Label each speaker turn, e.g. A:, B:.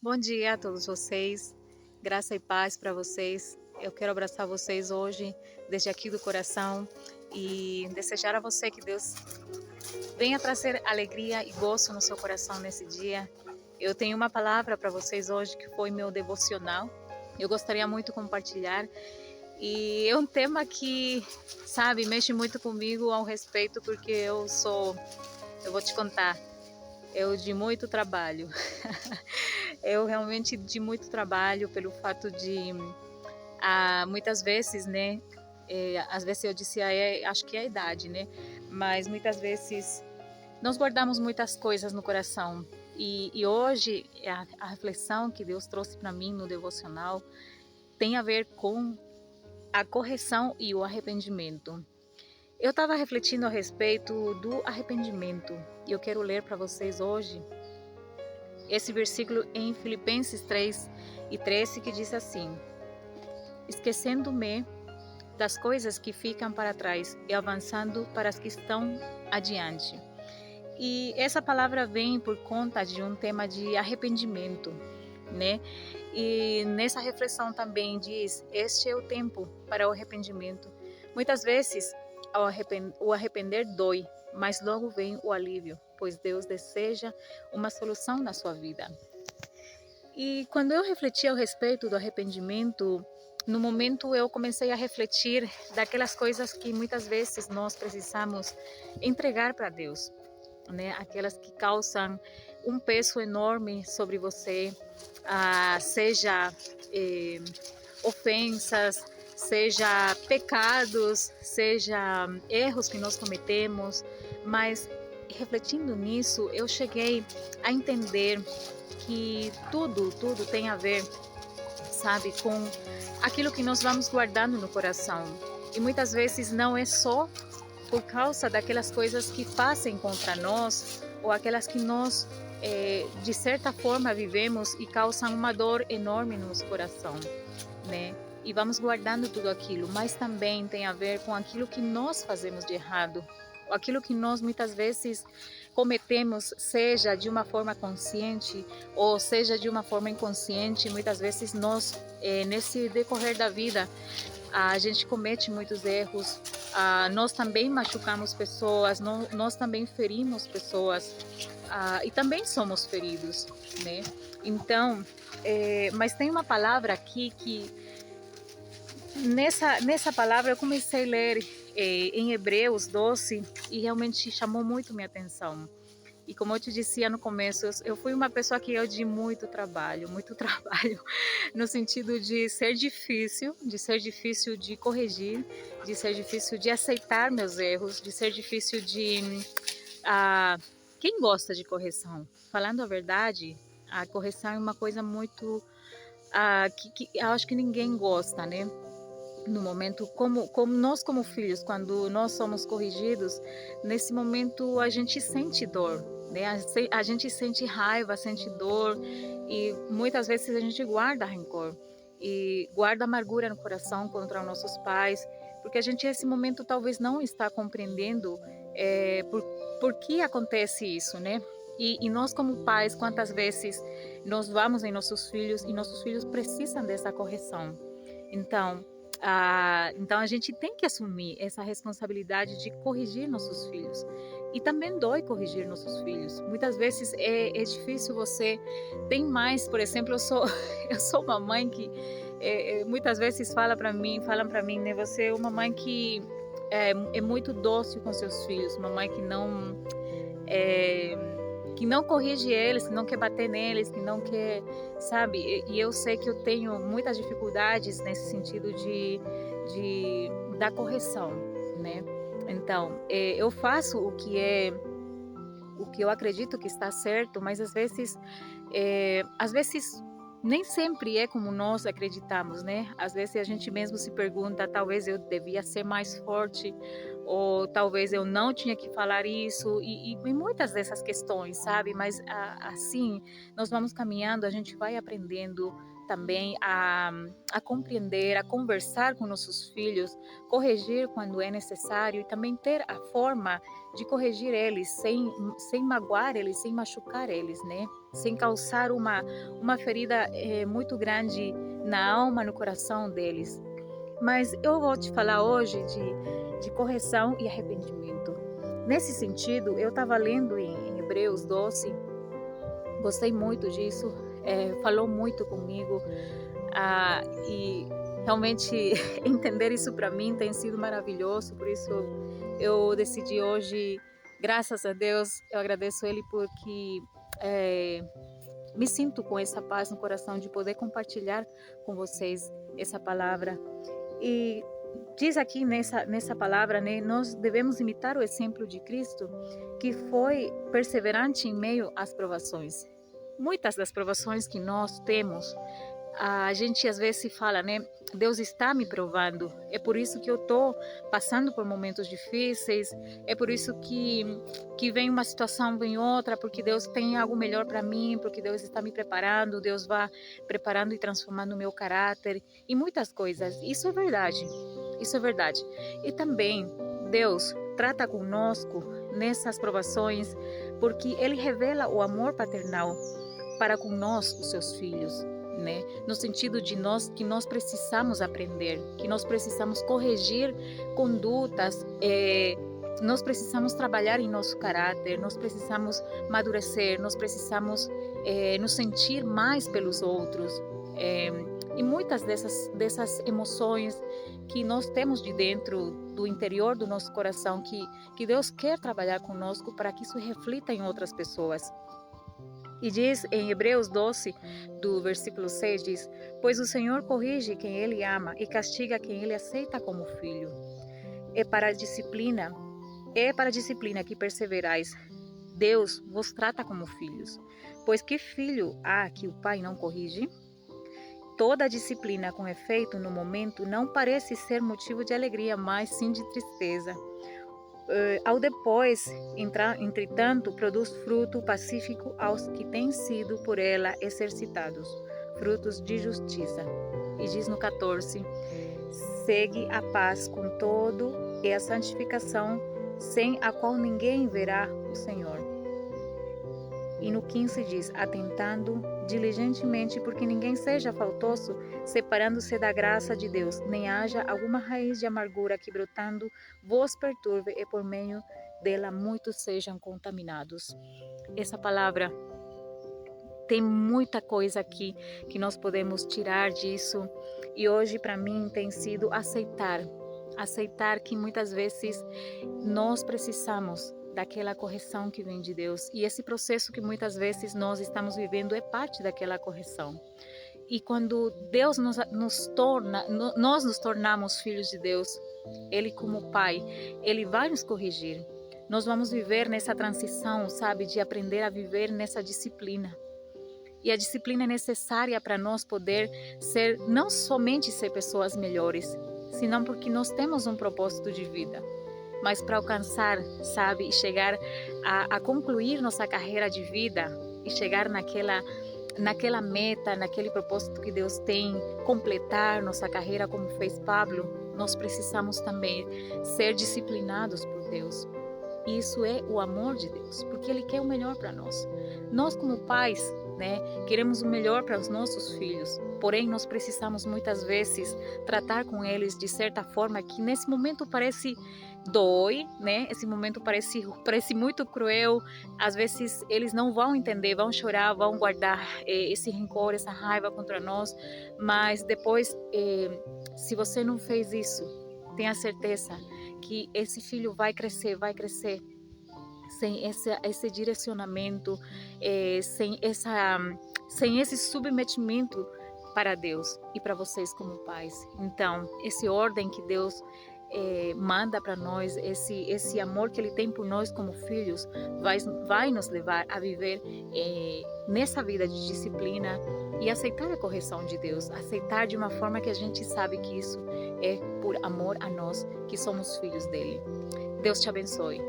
A: Bom dia a todos vocês, graça e paz para vocês. Eu quero abraçar vocês hoje, desde aqui do coração, e desejar a você que Deus venha trazer alegria e gozo no seu coração nesse dia. Eu tenho uma palavra para vocês hoje que foi meu devocional. Eu gostaria muito de compartilhar, e é um tema que, sabe, mexe muito comigo ao respeito, porque eu vou te contar, eu de muito trabalho. Eu realmente de muito trabalho pelo fato de, muitas vezes, né, às vezes eu disse, acho que é a idade, né, mas muitas vezes nós guardamos muitas coisas no coração. E hoje a reflexão que Deus trouxe para mim no devocional tem a ver com a correção e o arrependimento. Eu estava refletindo a respeito do arrependimento e eu quero ler para vocês hoje esse versículo em Filipenses 3:13 que diz assim: esquecendo-me das coisas que ficam para trás e avançando para as que estão adiante. E essa palavra vem por conta de um tema de arrependimento, né? E nessa reflexão também diz: este é o tempo para o arrependimento. Muitas vezes o arrepender dói, mas logo vem o alívio, pois Deus deseja uma solução na sua vida. E quando eu refleti ao respeito do arrependimento, no momento eu comecei a refletir daquelas coisas que muitas vezes nós precisamos entregar para Deus, né? Aquelas que causam um peso enorme sobre você, seja ofensas, seja pecados, seja erros que nós cometemos, mas refletindo nisso, eu cheguei a entender que tudo tem a ver, sabe, com aquilo que nós vamos guardando no coração. E muitas vezes não é só por causa daquelas coisas que fazem contra nós ou aquelas que nós, de certa forma, vivemos e causam uma dor enorme no nosso coração, né? E vamos guardando tudo aquilo, mas também tem a ver com aquilo que nós fazemos de errado, aquilo que nós muitas vezes cometemos, seja de uma forma consciente ou seja de uma forma inconsciente. Muitas vezes nós, nesse decorrer da vida, a gente comete muitos erros, nós também machucamos pessoas, nós também ferimos pessoas, e também somos feridos, né? Então, mas tem uma palavra aqui que nessa palavra eu comecei a ler em Hebreus 12 e realmente chamou muito minha atenção. E como eu te dizia no começo, eu fui uma pessoa que eu de muito trabalho, no sentido de ser difícil de corrigir, de ser difícil de aceitar meus erros, de ser difícil de... Ah, quem gosta de correção? Falando a verdade, a correção é uma coisa muito... que eu acho que ninguém gosta, né? No momento, como nós como filhos, quando nós somos corrigidos, nesse momento a gente sente dor, né? A gente sente raiva, sente dor, e muitas vezes a gente guarda rancor e guarda amargura no coração contra os nossos pais, porque a gente nesse momento talvez não está compreendendo por que acontece isso, né? E nós como pais, quantas vezes nós vamos em nossos filhos e nossos filhos precisam dessa correção. Então, então a gente tem que assumir essa responsabilidade de corrigir nossos filhos. E também dói corrigir nossos filhos. Muitas vezes é difícil você. Tem mais, por exemplo, eu sou uma mãe que muitas vezes falam para mim, né? Você é uma mãe que é muito dócil com seus filhos, uma mãe é, que não corrige eles, que não quer bater neles, que não quer, sabe? E eu sei que eu tenho muitas dificuldades nesse sentido da correção, né? Então, eu faço o que eu acredito que está certo, mas às vezes nem sempre é como nós acreditamos, né? Às vezes a gente mesmo se pergunta, talvez eu devia ser mais forte, ou talvez eu não tinha que falar isso, e muitas dessas questões, sabe? Mas assim, nós vamos caminhando, a gente vai aprendendo também a compreender, a conversar com nossos filhos, corrigir quando é necessário e também ter a forma de corrigir eles sem magoar eles, sem machucar eles, né? Sem causar uma ferida muito grande na alma, no coração deles. Mas eu vou te falar hoje de correção e arrependimento. Nesse sentido, eu estava lendo em Hebreus 12, gostei muito disso, falou muito comigo, e realmente entender isso para mim tem sido maravilhoso, por isso eu decidi hoje, graças a Deus, eu agradeço Ele porque me sinto com essa paz no coração de poder compartilhar com vocês essa palavra. E diz aqui nessa palavra, né, nós devemos imitar o exemplo de Cristo, que foi perseverante em meio às provações. Muitas das provações que nós temos, a gente às vezes fala, né? Deus está me provando. É por isso que eu estou passando por momentos difíceis. É por isso que vem uma situação, vem outra, porque Deus tem algo melhor para mim, porque Deus está me preparando, Deus vai preparando e transformando o meu caráter e muitas coisas. Isso é verdade. Isso é verdade. E também Deus trata conosco nessas provações, porque Ele revela o amor paternal para com nós, os seus filhos. Né? No sentido de que nós precisamos aprender, que nós precisamos corrigir condutas, nós precisamos trabalhar em nosso caráter, nós precisamos amadurecer, nós precisamos nos sentir mais pelos outros, e muitas dessas emoções que nós temos de dentro do interior do nosso coração, que Deus quer trabalhar conosco para que isso reflita em outras pessoas. E diz em Hebreus 12, do versículo 6, diz: pois o Senhor corrige quem Ele ama e castiga quem Ele aceita como filho. É para a disciplina que perseverais. Deus vos trata como filhos. Pois que filho há que o pai não corrige? Toda disciplina com efeito no momento não parece ser motivo de alegria, mas sim de tristeza. Ao depois, entretanto, produz fruto pacífico aos que têm sido por ela exercitados, frutos de justiça. E diz no 14, segue a paz com todo e a santificação, sem a qual ninguém verá o Senhor. E no 15 diz, atentando diligentemente, porque ninguém seja faltoso, separando-se da graça de Deus, nem haja alguma raiz de amargura que brotando vos perturbe, e por meio dela muitos sejam contaminados. Essa palavra tem muita coisa aqui que nós podemos tirar disso, e hoje para mim tem sido aceitar que muitas vezes nós precisamos daquela correção que vem de Deus, e esse processo que muitas vezes nós estamos vivendo é parte daquela correção. E quando Deus nós nos tornamos filhos de Deus, Ele como Pai, Ele vai nos corrigir. Nós vamos viver nessa transição, sabe, de aprender a viver nessa disciplina. E a disciplina é necessária para nós poder não somente ser pessoas melhores, senão porque nós temos um propósito de vida. Mas para alcançar, sabe, e chegar a concluir nossa carreira de vida e chegar naquela meta, naquele propósito que Deus tem, completar nossa carreira como fez Pablo, nós precisamos também ser disciplinados por Deus. Isso é o amor de Deus, porque Ele quer o melhor para nós. Nós como pais, né, queremos o melhor para os nossos filhos, porém nós precisamos muitas vezes tratar com eles de certa forma que nesse momento parece dói, né? Esse momento parece muito cruel. Às vezes eles não vão entender, vão chorar, vão guardar esse rancor, essa raiva contra nós, mas depois, se você não fez isso, tenha certeza que esse filho vai crescer sem esse direcionamento, sem esse submetimento para Deus e para vocês como pais. Então, essa ordem que Deus manda para nós, esse amor que Ele tem por nós como filhos, vai nos levar a viver nessa vida de disciplina e aceitar a correção de Deus, aceitar de uma forma que a gente sabe que isso é por amor a nós, que somos filhos dele. Deus te abençoe.